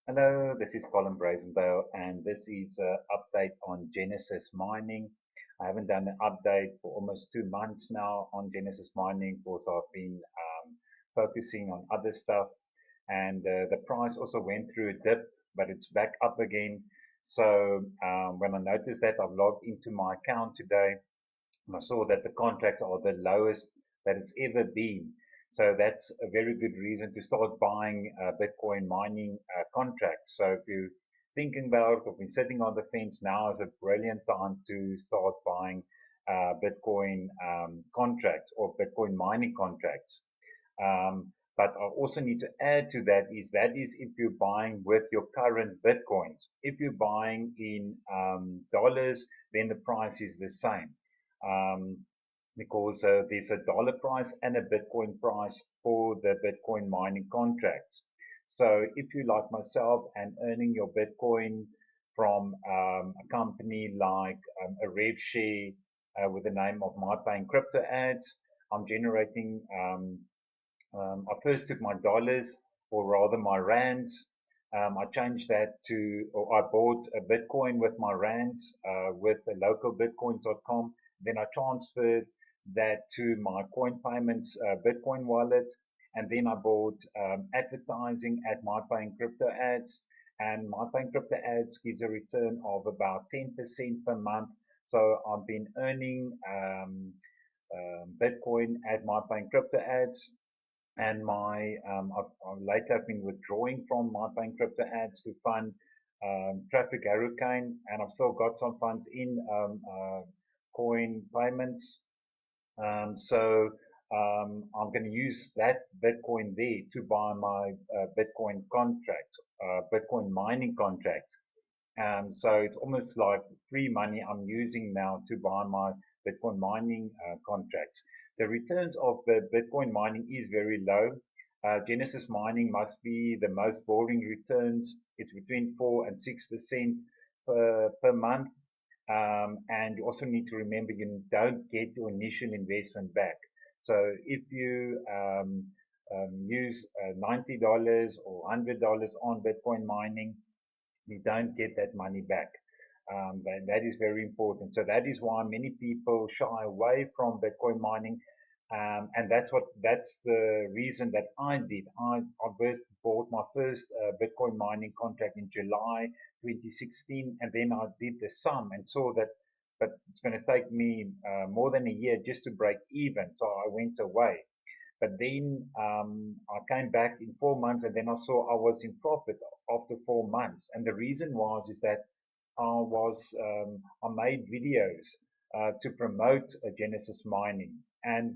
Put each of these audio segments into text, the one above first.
Hello, this is Colin and this is an update on Genesis Mining. I haven't done an update for almost 2 months now on Genesis Mining because I've been focusing on other stuff. And the price also went through a dip, but it's back up again. So when I noticed that, I've logged into my account today and I saw that the contracts are the lowest that it's ever been. So that's a very good reason to start buying Bitcoin mining contracts. So if you're thinking about or been sitting on the fence, now is a brilliant time to start buying Bitcoin contracts or Bitcoin mining contracts. But I also need to add to that is if you're buying with your current Bitcoins. If you're buying in dollars, then the price is the same. Um, because there's a dollar price and a Bitcoin price for the Bitcoin mining contracts. So if you like myself and earning your Bitcoin from a company like a rev share with the name of My Paying Crypto Ads, I'm generating I first took my dollars, or rather my rands. I changed that to, or I bought a Bitcoin with my rands with the local bitcoins.com. Then I transferred that to my coin payments Bitcoin wallet. And then I bought advertising at My Paying Crypto Ads. And My Paying Crypto Ads gives a return of about 10% per month. So I've been earning Bitcoin at My Paying Crypto Ads and lately I've been withdrawing from my paying crypto ads to fund Traffic Hurricane, and I've still got some funds in coin payments. I'm going to use that Bitcoin there to buy my Bitcoin contracts, Bitcoin mining contracts. So it's almost like free money I'm using now to buy my Bitcoin mining contracts. The returns of the Bitcoin mining is very low. Genesis mining must be the most boring returns. It's between 4 and 6% per month. And you also need to remember you don't get your initial investment back. So if you use $90 or $100 on Bitcoin mining, you don't get that money back. That is very important. So that is why many people shy away from Bitcoin mining. And that's the reason that I did. I bought my first Bitcoin mining contract in July 2016, and then I did the sum and saw that, but it's going to take me more than a year just to break even. So I went away. But then I came back in 4 months, and then I saw I was in profit after 4 months. And the reason was is that I made videos to promote Genesis mining, and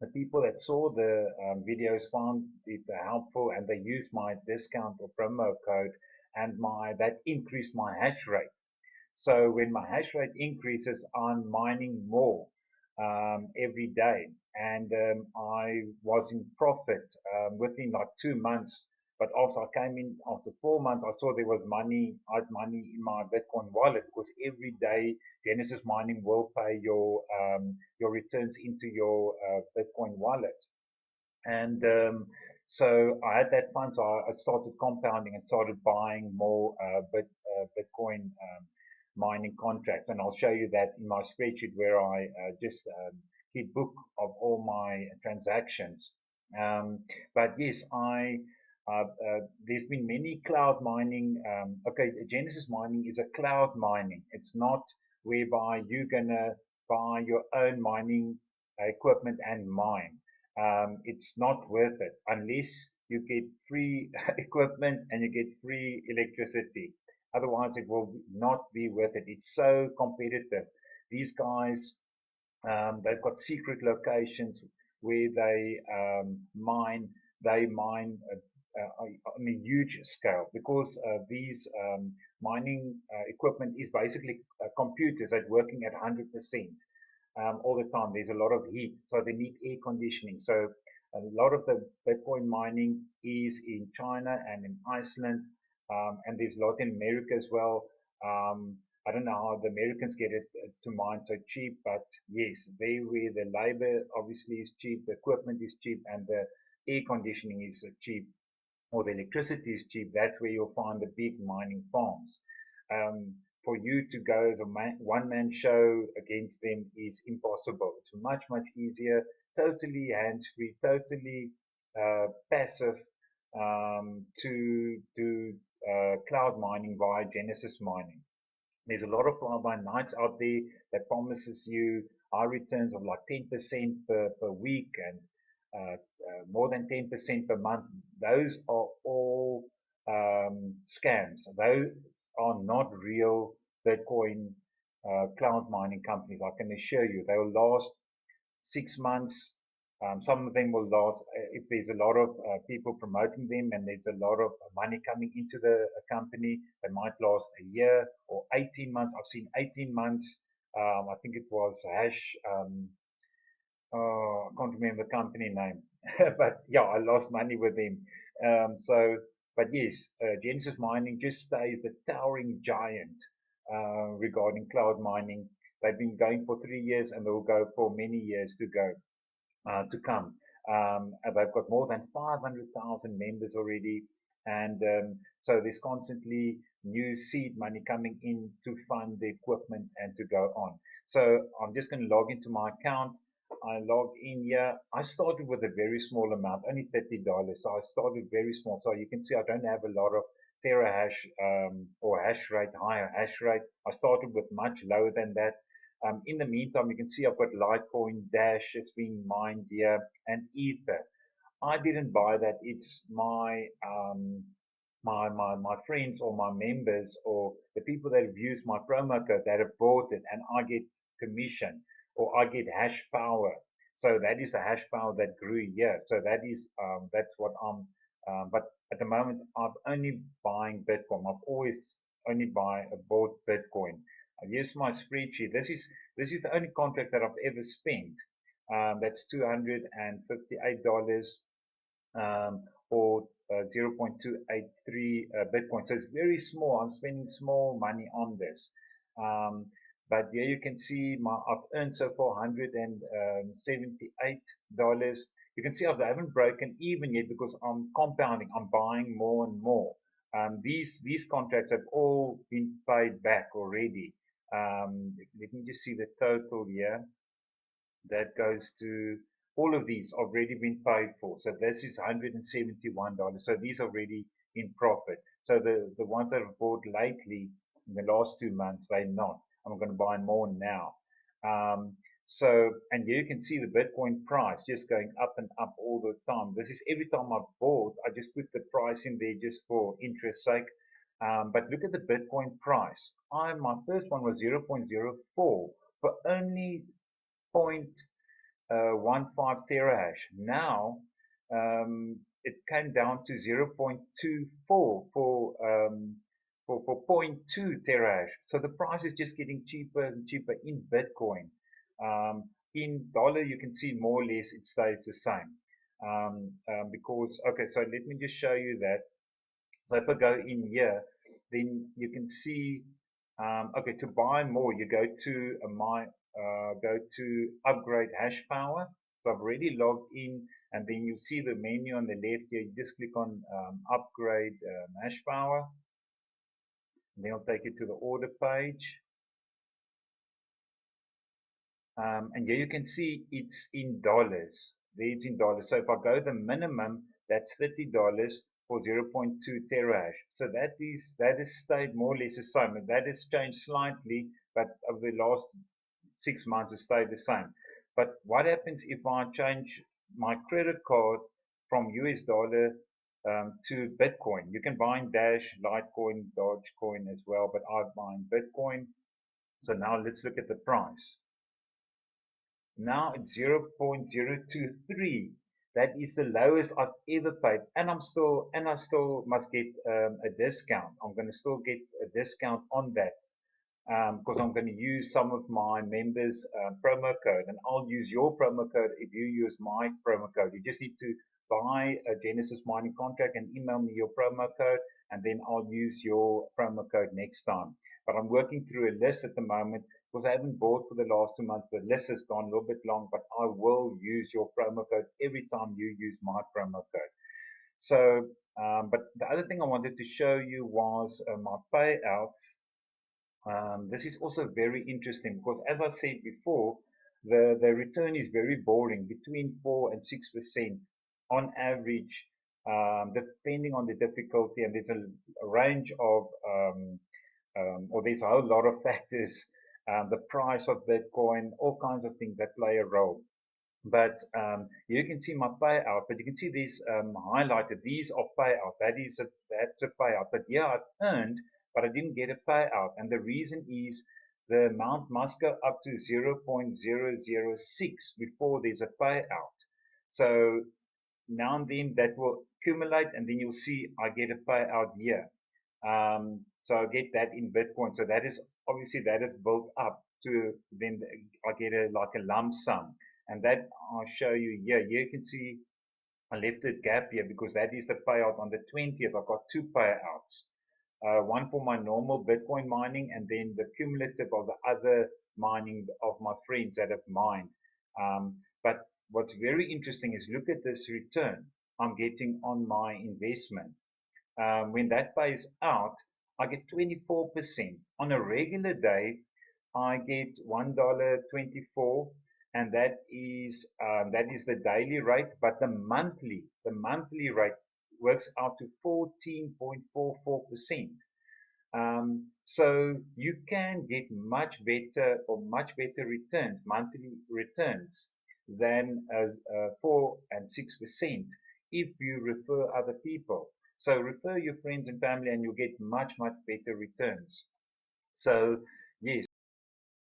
the people that saw the videos found it helpful, and they used my discount or promo code, and my that increased my hash rate. So when my hash rate increases, I'm mining more every day. And I was in profit within like 2 months. But after I came in after 4 months, I saw there was money. I had money in my Bitcoin wallet because every day Genesis Mining will pay your returns into your Bitcoin wallet. And so I had that fund, so I started compounding and started buying more Bitcoin mining contracts. And I'll show you that in my spreadsheet where I just keep book of all my transactions. But yes, there's been many cloud mining. Okay, Genesis mining is a cloud mining. It's not whereby you're gonna buy your own mining equipment and mine. It's not worth it unless you get free equipment and you get free electricity. Otherwise, it will not be worth it. It's so competitive. These guys, they've got secret locations where mine. They mine on a huge scale because these mining equipment is basically computers that working at 100% all the time. There's a lot of heat, so they need air conditioning. So a lot of the Bitcoin mining is in China and in Iceland, and there's a lot in America as well. I don't know how the Americans get it to mine so cheap, but yes, they where the labor obviously is cheap, the equipment is cheap, and the air conditioning is cheap. or the electricity is cheap, that's where you'll find the big mining farms. Um, for you to go as a one-man show against them is impossible. It's much, much easier, totally hands-free, totally passive, to do cloud mining via Genesis mining. There's a lot of fly-by-nights out there that promises you high returns of like 10% per week and more than 10% per month. Those are all scams. Those are not real Bitcoin cloud mining companies. I can assure you, they will last 6 months. Some of them will last if there's a lot of people promoting them and there's a lot of money coming into the company. They might last a year or 18 months. I've seen 18 months. I think it was Hash. I can't remember the company name, but yeah, I lost money with them. But yes, Genesis Mining just stays the towering giant regarding cloud mining. They've been going for 3 years and they'll go for many years to come. And they've got more than 500,000 members already. And so there's constantly new seed money coming in to fund the equipment and to go on. So I'm just going to log into my account. I log in here. I started with a very small amount, only $30. So I started very small. So you can see I don't have a lot of terahash or hash rate, higher hash rate. I started with much lower than that. In the meantime, you can see I've got Litecoin, Dash, it's being mined here, and Ether. I didn't buy that. It's my friends or my members or the people that have used my promo code that have bought it, and I get commission or I get hash power. So that is the hash power that grew here. So that's what I'm. But at the moment, I'm only buying Bitcoin. I've always only bought Bitcoin. I use my spreadsheet. This is the only contract that I've ever spent. That's $258 or 0.283 Bitcoin. So it's very small. I'm spending small money on this. But here you can see I've earned so far $178. You can see I haven't broken even yet because I'm compounding. I'm buying more and more. These contracts have all been paid back already. Let me just see the total here. That goes to all of these already been paid for. So this is $171. So these are already in profit. So the ones that I've bought lately in the last 2 months, they're not. I'm going to buy more now. And here you can see the Bitcoin price just going up and up all the time. This is every time I've bought, I just put the price in there just for interest sake. But look at the Bitcoin price. My first one was 0.04 for only 0.15 terahash. Now it came down to 0.24 for zero point 0.2 terahash. So the price is just getting cheaper and cheaper in Bitcoin. In dollar, you can see more or less it stays the same. Because, okay, so let me just show you that. So if I go in here, then you can see, okay, to buy more, you go to go to upgrade hash power. So I've already logged in, and then you see the menu on the left here. You just click on upgrade hash power. And then I'll take you to the order page. And here you can see it's in dollars. There it's in dollars. So if I go the minimum, that's $30 for 0.2 terahash. So that has stayed more or less the same. And that has changed slightly, but over the last 6 months it stayed the same. But what happens if I change my credit card from US dollar to Bitcoin? You can buy in Dash, Litecoin, Dogecoin as well, but I'm buying Bitcoin. So now let's look at the price. Now it's 0.023. That is the lowest I've ever paid, and I still must get a discount. I'm going to still get a discount on that because I'm going to use some of my members' promo code, and I'll use your promo code if you use my promo code. You just need to buy a Genesis mining contract and email me your promo code, and then I'll use your promo code next time. But I'm working through a list at the moment because I haven't bought for the last 2 months. The list has gone a little bit long, but I will use your promo code every time you use my promo code. So But the other thing I wanted to show you was my payouts. This is also very interesting because, as I said before, the return is very boring, between 4 and 6% on average, depending on the difficulty. And there's a range of, or there's a whole lot of factors, the price of Bitcoin, all kinds of things that play a role. But you can see my payout, but you can see these highlighted. These are payout. That's a payout. But yeah, I've earned, but I didn't get a payout. And the reason is the amount must go up to 0.006 before there's a payout. So now and then that will accumulate, and then you'll see I get a payout here. So I get that in Bitcoin. So that is obviously that is built up to then I get like a lump sum, and that I'll show you here. Here you can see I left a gap here because that is the payout on the 20th. I got two payouts, one for my normal Bitcoin mining, and then the cumulative of the other mining of my friends that have mined. But what's very interesting is look at this return I'm getting on my investment. When that pays out, I get 24%. On a regular day, I get $1.24, and that is the daily rate. But the monthly rate works out to 14.44%. So you can get much better or much better returns, monthly returns, than 4 and 6% if you refer other people. So refer your friends and family and you'll get much, much better returns. So yes,